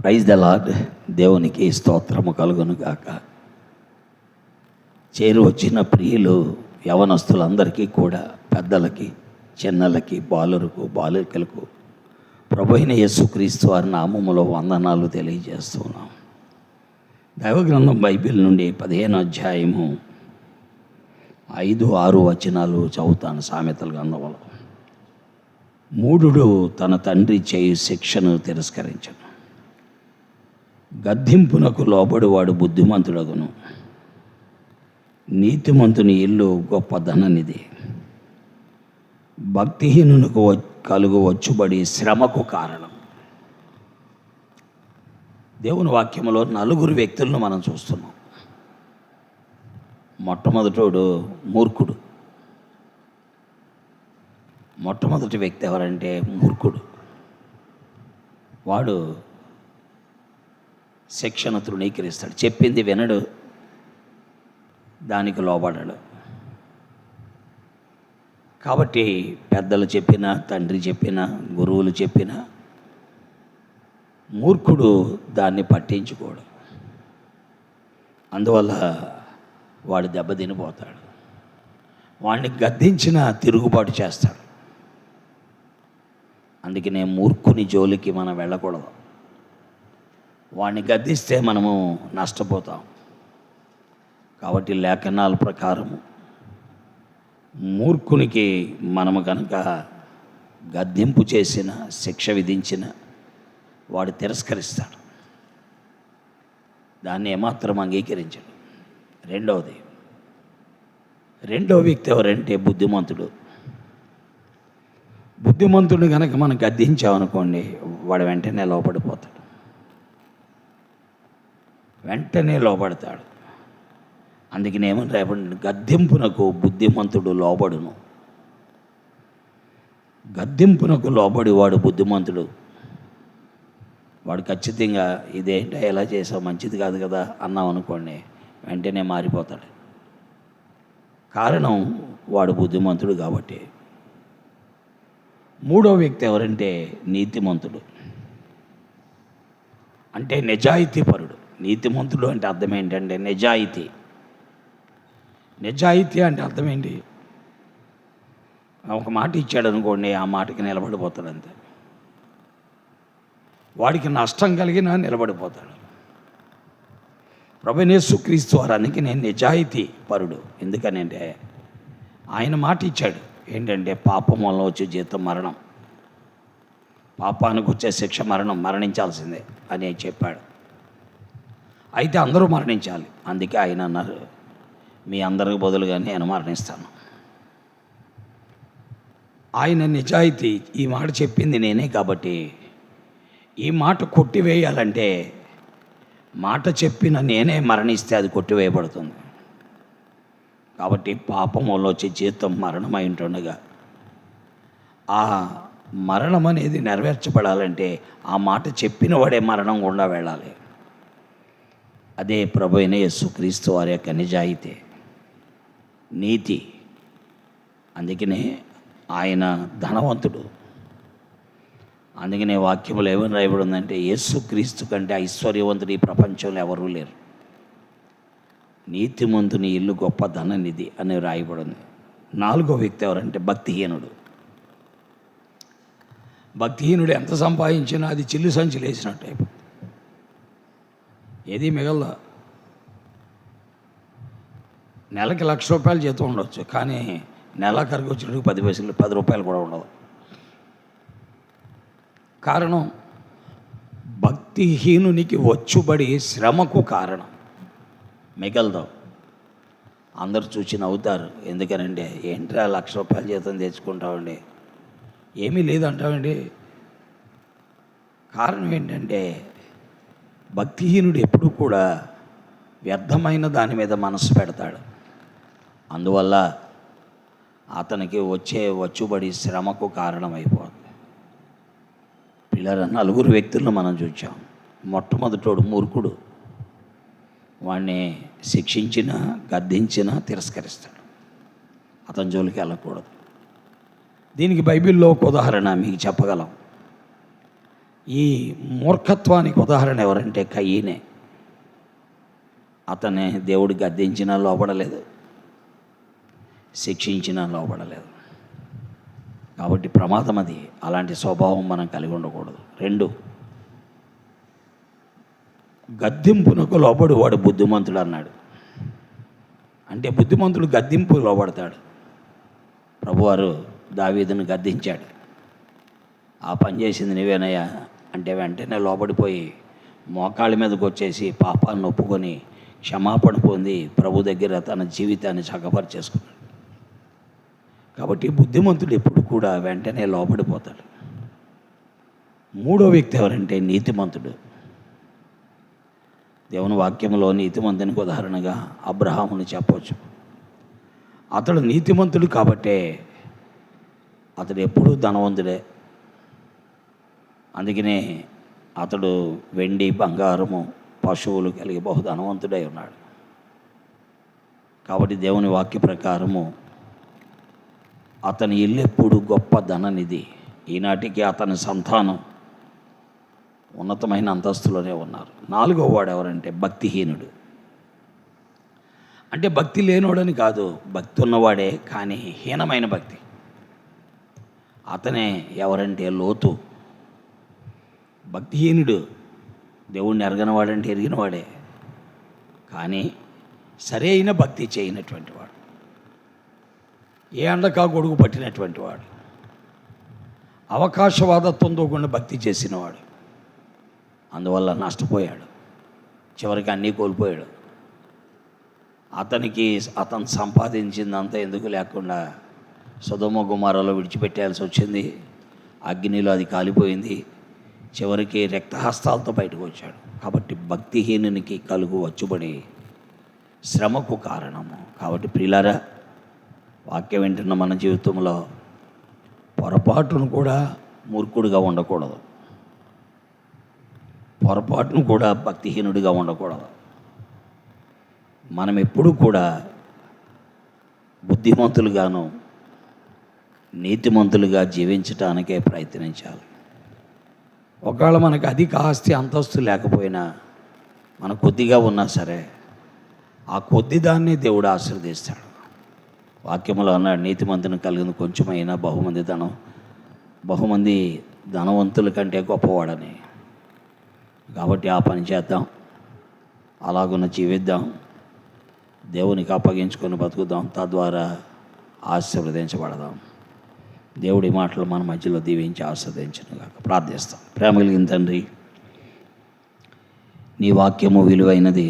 Praise the lord. దేవునికి స్తోత్రము కలుగును గాక. చేరు వచ్చిన ప్రియులు యవనస్తులందరికీ కూడా, పెద్దలకి, చిన్నలకి, బాలికలకు ప్రభు అయిన యేసుక్రీస్తు వారి నామములో వందనాలు తెలియజేస్తున్నాం. దైవగ్రంథం బైబిల్ నుండి 15వ అధ్యాయము 5, 6 వచనాలు చదువుతాను. సామెతల గ్రంథంలో, మూఢుడు తన తండ్రి చేయు శిక్షను తిరస్కరించను, గద్దింపునకు లోబడివాడు బుద్ధిమంతుడగును, నీతిమంతుని ఇల్లు గొప్ప ధననిధి, భక్తిహీనునకు కలుగు వచ్చుబడి శ్రమకు కారణం. దేవుని వాక్యంలో 4 వ్యక్తులను మనం చూస్తున్నాం. మొట్టమొదటోడు మూర్ఖుడు. మొట్టమొదటి వ్యక్తి ఎవరంటే మూర్ఖుడు. వాడు శిక్షను తృణీకరిస్తాడు, చెప్పింది వినడు, దానికి లోబడడు. కాబట్టి పెద్దలు చెప్పినా, తండ్రి చెప్పినా, గురువులు చెప్పినా మూర్ఖుడు దాన్ని పట్టించుకోడు. అందువల్ల వాడు దెబ్బతినిపోతాడు. వాడిని గద్దించిన తిరుగుబాటు చేస్తాడు. అందుకనే మూర్ఖుని జోలికి మనం వెళ్ళకూడదు. వాడిని గద్దిస్తే మనము నష్టపోతాం. కాబట్టి లేఖనాల ప్రకారము మూర్ఖునికి మనము కనుక గద్దింపు చేసిన, శిక్ష విధించిన, వాడు తిరస్కరిస్తాడు, దాన్ని ఏమాత్రం అంగీకరించడు. రెండో వ్యక్తి ఎవరంటే బుద్ధిమంతుడు. బుద్ధిమంతుడు కనుక మనం గద్దించామనుకోండి, వాడు వెంటనే లోపడిపోతాడు, వెంటనే లోపడతాడు. అందుకని ఏమని గద్దింపునకు బుద్ధిమంతుడు లోబడును. గద్దింపునకు లోబడి వాడు బుద్ధిమంతుడు. వాడు ఖచ్చితంగా ఇదేంటో ఎలా చేసావు, మంచిది కాదు కదా అన్నాం అనుకోండి, వెంటనే మారిపోతాడు. కారణం వాడు బుద్ధిమంతుడు కాబట్టి. మూడో వ్యక్తి ఎవరంటే నీతిమంతుడు, అంటే నిజాయితీపరుడు. నీతిమంతుడు అంటే అర్థం ఏంటంటే నిజాయితీ. నిజాయితీ అంటే అర్థం ఏంటి? ఒక మాట ఇచ్చాడు అనుకోండి, ఆ మాటకి నిలబడిపోతాడు అంతే. వాడికి నష్టం కలిగినా నిలబడిపోతాడు. ప్రభువైన యేసుక్రీస్తు వారానికి నేను నిజాయితీ పరుడు. ఎందుకనంటే ఆయన మాట ఇచ్చాడు ఏంటంటే, పాపం వల్ల వచ్చే జీతం మరణం, పాపానికి వచ్చే శిక్ష మరణం, మరణించాల్సిందే అని చెప్పాడు. అయితే అందరూ మరణించాలి. అందుకే ఆయన అన్నారు, మీ అందరికి బదులుగా నేను మరణిస్తాను. ఆయన నిజాయితీ. ఈ మాట చెప్పింది నేనే కాబట్టి ఈ మాట కొట్టివేయాలంటే, మాట చెప్పిన నేనే మరణిస్తే అది కొట్టివేయబడుతుంది. కాబట్టి పాపం వల్ల వచ్చే జీతం మరణమై ఉంటుండగా, ఆ మరణం అనేది నెరవేర్చబడాలంటే ఆ మాట చెప్పిన వాడే మరణం గుండా వెళ్ళాలి. అదే ప్రభు అయిన యేసుక్రీస్తు వారి యొక్క నిజాయితీ, నీతి. అందుకనే ఆయన ధనవంతుడు. అందుకనే వాక్యములు ఏమని రాయబడి ఉందంటే, యేసుక్రీస్తు కంటే ఐశ్వర్యవంతుడు ఈ ప్రపంచంలో ఎవరూ లేరు, నీతిమంతుని ఇల్లు గొప్ప ధననిధి అని రాయబడింది. 4వ వ్యక్తి ఎవరంటే భక్తిహీనుడు. భక్తిహీనుడు ఎంత సంపాదించినా అది చిల్లు సంచులు వేసినట్టు అయిపోతుంది, ఏది మిగలదా. నెలకి ₹1,00,000 జీతం ఉండవచ్చు, కానీ నెలాఖరికి వచ్చేటికి 10 రూపాయలు కూడా ఉండదు. కారణం భక్తిహీనునికి వచ్చుబడి శ్రమకు కారణం. మిగలదు. అందరు చూసి నవ్వుతారు. ఎందుకనంటే, ఏంట్రా ₹1,00,000 జీతం తెచ్చుకుంటామండి, ఏమీ లేదంటామండి. కారణం ఏంటంటే, భక్తిహీనుడు ఎప్పుడు కూడా వ్యర్థమైన దాని మీద మనసు పెడతాడు. అందువల్ల అతనికి వచ్చే వచ్చుబడి శ్రమకు కారణమైపోతుంది. పిల్లల 4 వ్యక్తులను మనం చూచాం. మొట్టమొదటోడు మూర్ఖుడు. వాడిని శిక్షించిన, గద్దించిన తిరస్కరిస్తాడు. అతని జోలికి వెళ్ళకూడదు. దీనికి బైబిల్లో ఒక ఉదాహరణ మీకు చెప్పగలం. ఈ మూర్ఖత్వానికి ఉదాహరణ ఎవరంటే కయ్యనే. అతనే దేవుడు గద్దించినా లోపడలేదు, శిక్షించినా లోపడలేదు. కాబట్టి ప్రమాదం అది. అలాంటి స్వభావం మనం కలిగి ఉండకూడదు. 2, గద్దింపునకు లోబడి వాడు బుద్ధిమంతుడు అన్నాడు. అంటే బుద్ధిమంతుడు గద్దింపు లోబడతాడు. ప్రభువారు దావీదును గద్దించాడు. ఆ పని చేసింది నీవేనయ్యా అంటే వెంటనే లోబడిపోయి మోకాళ్ళ మీదకి వచ్చేసి పాపాన్ని ఒప్పుకొని క్షమాపణ పొంది ప్రభు దగ్గర తన జీవితాన్ని చక్కపరిచేసుకున్నాడు. కాబట్టి బుద్ధిమంతుడు ఎప్పుడు కూడా వెంటనే లోబడిపోతాడు. 3వ వ్యక్తి ఎవరంటే నీతిమంతుడు. దేవుని వాక్యంలో నీతిమంతునికి ఉదాహరణగా అబ్రహామును చెప్పవచ్చు. అతడు నీతిమంతుడు కాబట్టే అతడు ఎప్పుడూ ధనవంతుడే. అందుకనే అతడు వెండి, బంగారము, పశువులు కలిగి బహుధనవంతుడై ఉన్నాడు. కాబట్టి దేవుని వాక్య ప్రకారము అతని ఇల్లు ఎప్పుడు గొప్ప ధననిధి. ఈనాటికి అతని సంతానం ఉన్నతమైన అంతస్తులోనే ఉన్నారు. 4వ వాడు ఎవరంటే భక్తిహీనుడు. అంటే భక్తి లేనోడని కాదు, భక్తి ఉన్నవాడే కానీ హీనమైన భక్తి. అతనే ఎవరంటే లోతు. భక్తిహీనుడు దేవుణ్ణి ఎరగనవాడంటే ఎరిగినవాడే కానీ సరైన భక్తి చేయనటువంటి వాడు, ఏ అండకా గొడుగు పట్టినటువంటి వాడు, అవకాశవాదత్వంతో కూడా భక్తి చేసినవాడు. అందువల్ల నష్టపోయాడు, చివరికి అన్నీ కోల్పోయాడు. అతను సంపాదించిందంతా ఎందుకు లేకుండా సొదొమ గుమారాలో విడిచిపెట్టాల్సి వచ్చింది. అగ్నిలో అది కాలిపోయింది. చివరికి రక్తహస్తాలతో బయటకు వచ్చాడు. కాబట్టి భక్తిహీనునికి కలుగు వచ్చుబడి శ్రమకు కారణము. కాబట్టి ప్రియులారా, వాక్యం వింటున్న మన జీవితంలో పొరపాటును కూడా మూర్ఖుడిగా ఉండకూడదు, పొరపాటును కూడా భక్తిహీనుడిగా ఉండకూడదు. మనం ఎప్పుడూ కూడా బుద్ధిమంతులుగాను నీతిమంతులుగా జీవించటానికే ప్రయత్నించాలి. ఒకవేళ మనకు అధిక ఆస్తి అంతస్తు లేకపోయినా, మన కొద్దిగా ఉన్నా సరే ఆ కొద్ది దాన్ని దేవుడు ఆశీర్వదిస్తాడు. వాక్యములో అన్నాడు, నీతిమంతుని కలిగిన కొంచెమైనా బహుమంది ధనవంతుల కంటే గొప్పవాడని. కాబట్టి ఆ పని చేద్దాం, అలాగున్న జీవిద్దాం, దేవునికి అప్పగించుకొని బతుకుదాం, తద్వారా ఆశీర్వదించబడదాం. దేవుడి మాటలు మన మధ్యలో దీవించి ఆస్వాదించను. ప్రార్థిస్తాం. ప్రేమ కలిగిన తండ్రి, నీ వాక్యము విలువైనది.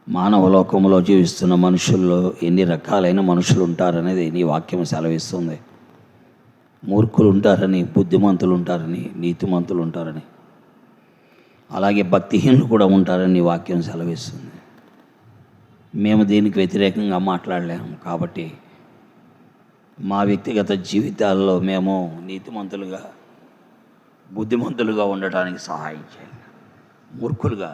మానవ లోకంలో జీవిస్తున్న మనుషుల్లో ఎన్ని రకాలైన మనుషులు ఉంటారనేది నీ వాక్యం సెలవిస్తుంది. మూర్ఖులు ఉంటారని, బుద్ధిమంతులు ఉంటారని, నీతిమంతులు ఉంటారని, అలాగే భక్తిహీనులు కూడా ఉంటారని నీ వాక్యం సెలవిస్తుంది. మేము దీనికి వ్యతిరేకంగా మాట్లాడలేము. కాబట్టి మా వ్యక్తిగత జీవితాల్లో మేము నీతిమంతులుగా, బుద్ధిమంతులుగా ఉండటానికి సహాయం చేయండి. మూర్ఖులుగా,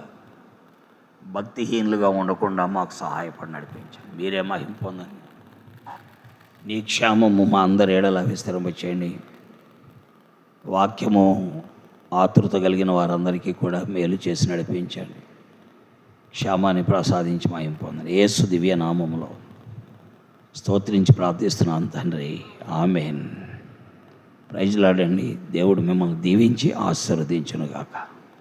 భక్తిహీనులుగా ఉండకుండా మాకు సహాయపడి నడిపించండి. మీరే మహిమ పొందండి. నీ క్షేమము మా అందరి ఏడలా విస్తరింపచేయండి. వాక్యము ఆతృత కలిగిన వారందరికీ కూడా మేలు చేసి నడిపించండి. క్షేమాన్ని ప్రసాదించి మహిమ పొందండి. యేసు దివ్య నామములో స్తోత్రించి ప్రార్థిస్తున్నాను తండ్రి. ఆమేన్. ప్రైజ్ లార్డ్ అండి. దేవుడు మిమ్మల్ని దీవించి ఆశీర్వదించును గాక.